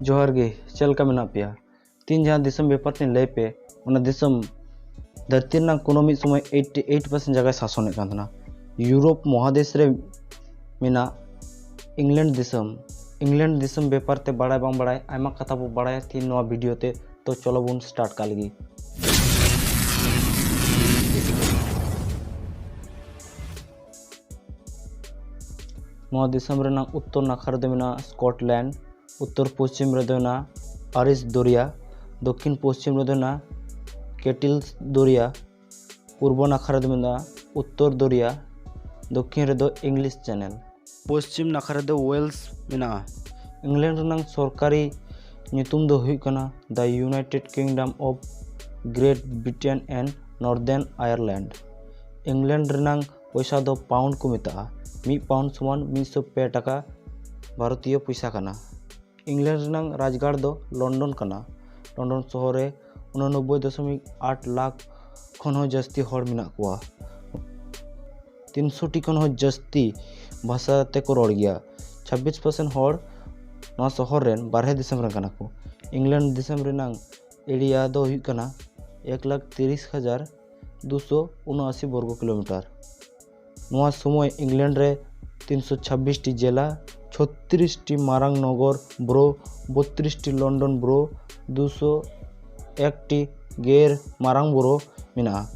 जोहार गे चलका मेना पेया तीन जहाँ दिसम बेपार तीन लय पे उना दिसम धरती ना कोनो मिद समय 88% जगह शासन कान यूरोप महादेश रे मेना इंग्लैंड दिसम बेपार ते बड़ाय बांग बड़ाय आयमा कथा बो बड़ाय तीन नवा वीडियो ते तो चलो बन स्टार्ट का लगी। नवा दिसम रेना उत्तर नाखा रे मेना स्कॉटलैंड, उत्तर पश्चिम रे आरिस दरिया, दक्षिण पश्चिम रे केटिल्स दरिया, पूर्व नाखा रे मेना उत्तर दरिया, दक्षिण रे इंग्लिश चैनल, पश्चिम नाखा रे वेल्स मेना। इंग्लैंड रेना सरकारी नितुम दो हुई कना the United Kingdom of Great Britain and Northern Ireland. England रेना पैसा दो पाउंड को मेता मी पाउंड समान 102 टाका भारतीय पैसा कना। इंग्लैंड रेना राजगाड़ दो लंडन कना। लंडन शहर रे 89.8 लाख खन हो जस्ती हड़ मेना कुआ। 300 टी खन हो जस्ती भाषा ते को रड़ गया। 26% हड़ नवा शहर रेन बारहे दिसम रे कना को। इंग्लैंड दिसम रेना एरिया दो हुई कना 1,30,279 वर्ग किलोमीटर। नवा समय इंग्लैंड रे 326 टी जिला, 36 टी मारांग नगर ब्रो, 32 टी लंडन ब्रो, 201 टी गैर मारांग ब्रो मेना।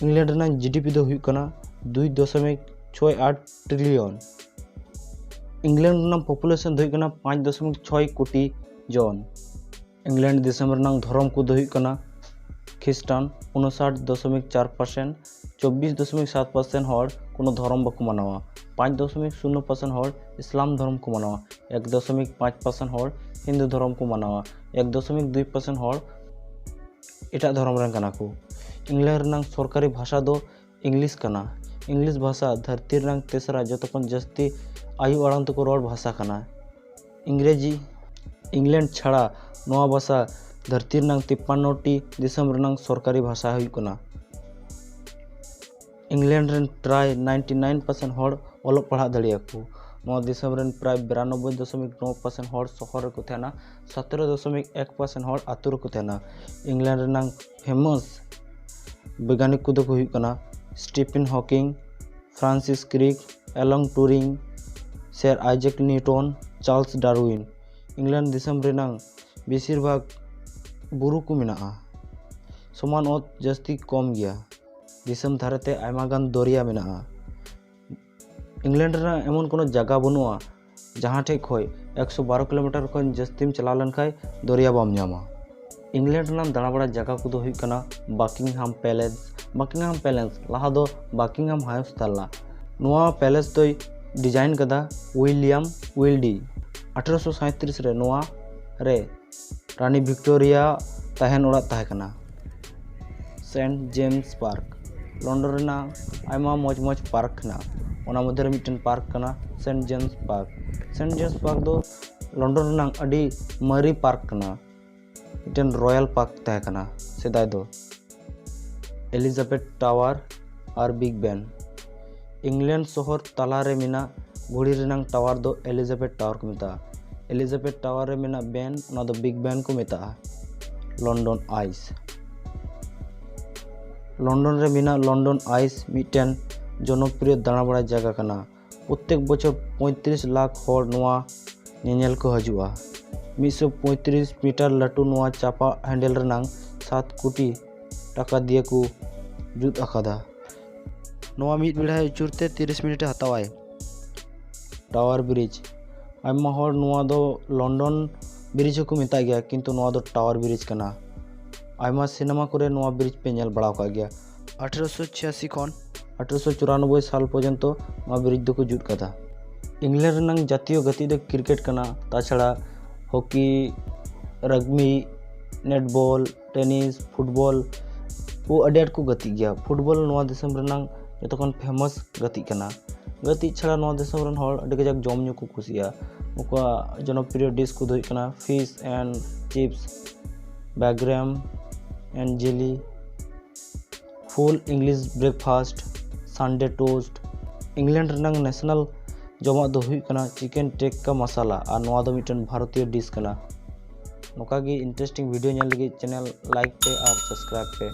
इंग्लैंड रेना जीडीपी दो हुई कना 2.68 ट्रिलियन। इंग्लैंड रेना पॉपुलेशन दो हुई कना 5.6 कोटी जन। इंग्लैंड दिसम रेना धर्म को दो हुई कना ख्रिस्टान 59.4%, 24.7% हड़ कोनो धर्म बाको मानावा, 5.0% हड़ इस्लाम धर्म को मानावा, 1.5% हड़ हिंदू धर्म को मानावा, 1.2% हड़ एटा धर्म रेन कना को। इंग्लैंड रेना सरकारी भाषा दो इंग्लिश कना। इंग्लिश भाषा धरती रेना तेसरा जतखन जस्ती आयु आड़ांग तको रड़ भाषा कना। इंग्रेजी इंग्लैंड छाड़ा नवा भाषा धरती रेना 53 टी दिसम रेना सरकारी भाषा हुई कना। इंग्लैंड रेन प्राय 99% हड़ ऑलोग पढ़ा दड़ियाको। नवा दिसम रेन प्राय 92.9% हड़ शहर रे को तहना, 17.1% हड़ आतु रे को तहना। इंग्लैंड रेना फेमस वैज्ञानिक को हुई कना Stephen Hawking, Francis Crick, Alan Turing, sir Isaac Newton, Charles Darwin. England दिसम रेना बेसिर भाग बुरु को मेना, समान ओत जस्ती कम गया। दिसम धारते आयमागान दरिया मेना। इंग्लैंड रेना एमन कोनो जगह बनुआ जहाँ ठेक खोय 112 किलोमीटर खन जस्तीम चला लन खाय दरिया बाम ᱧᱟᱢᱟ। इंग्लैंड रेना दाड़ा बड़ा जगह को दो हुई कना बकिंगहाम पैलेस लाहा दो बकिंगहाम हाउस ताला। नोआ पैलेस तो डिजाइन कदा विलियम विल्डी। 1837 रे नोआ रे रानी विक्टोरिया तहन ओड़ा तहे कना। सेंट जेम्स पार्क लंडन रेना आयमा मौज पार्क ना ओना मध्य रे मिटन पार्क कना सेंट जेम्स पार्क दो लंडन रेना अडी मरी पार्क कना। मिटन रॉयल पार्क तहे कना सेदाय दो। एलिजाबेथ टावर और बिग बैन इंग्लैंड शहर ताला रे मेना घुड़ी रेना टावर दो एलिजाबेथ टावर को मेता। एलिजाबेथ टावर रे मेना बैन ओना दो बिग बैन को मेता। लंडन आइस लंडन रे मेना लंडन आइस मिटन जनप्रिय दाड़ा बड़ा जगह कना। प्रत्येक बछर 35 लाख हड़ नोआ नेनेल को हजुआ। 135 मीटर लाटू नोआ चापा हैंडल रेना 7 कोटी टाका दिए को जुत अकादा। नोआ मिट बिड़ा उचुरते 30 मिनट हतावाय। टावर ब्रिज आयमा हड़ नोआ दो लंडन ब्रिज को मेता गया किंतु नोआ दो टावर ब्रिज कना। आयमा सिनेमा करे नोआ ब्रिज पे नेल बड़ा का गया। 1886 खन 1894 साल पर्यंत नोआ ब्रिज दो को जुट कदा। इंग्लैंड रेना जातीय गति दो क्रिकेट कना ताछड़ा hockey, rugby, netball, tennis, football वो अडेट को गति गया। फुटबॉल नोआ दिसम रेना जतखन फेमस गति कना। गति छाड़ा नोआ दिसम रेन हड़ अडी गजक जम ᱧᱩ को कुसिया। उका जनप्रिय डिश को दो कना फिश एंड चिप्स, बैग्राम and jelly, full English breakfast, Sunday toast. England रेना नेशनल जमा दो हुई कना चिकन टिक्का मसाला और नोआ दो मिटन भारतीय डिश कना। ᱱᱚᱝᱠᱟ ᱜᱮ ᱤᱱᱴᱟᱨᱮᱥᱴᱤᱝ ᱵᱷᱤᱰᱤᱭᱳ ᱧᱮᱞ ᱞᱟᱹᱜᱤᱫ ᱪᱮᱱᱮᱞ ᱞᱟइक ᱯᱮ ᱟᱨ ᱥᱟᱵᱥᱠᱨᱟइᱵ ᱯᱮ।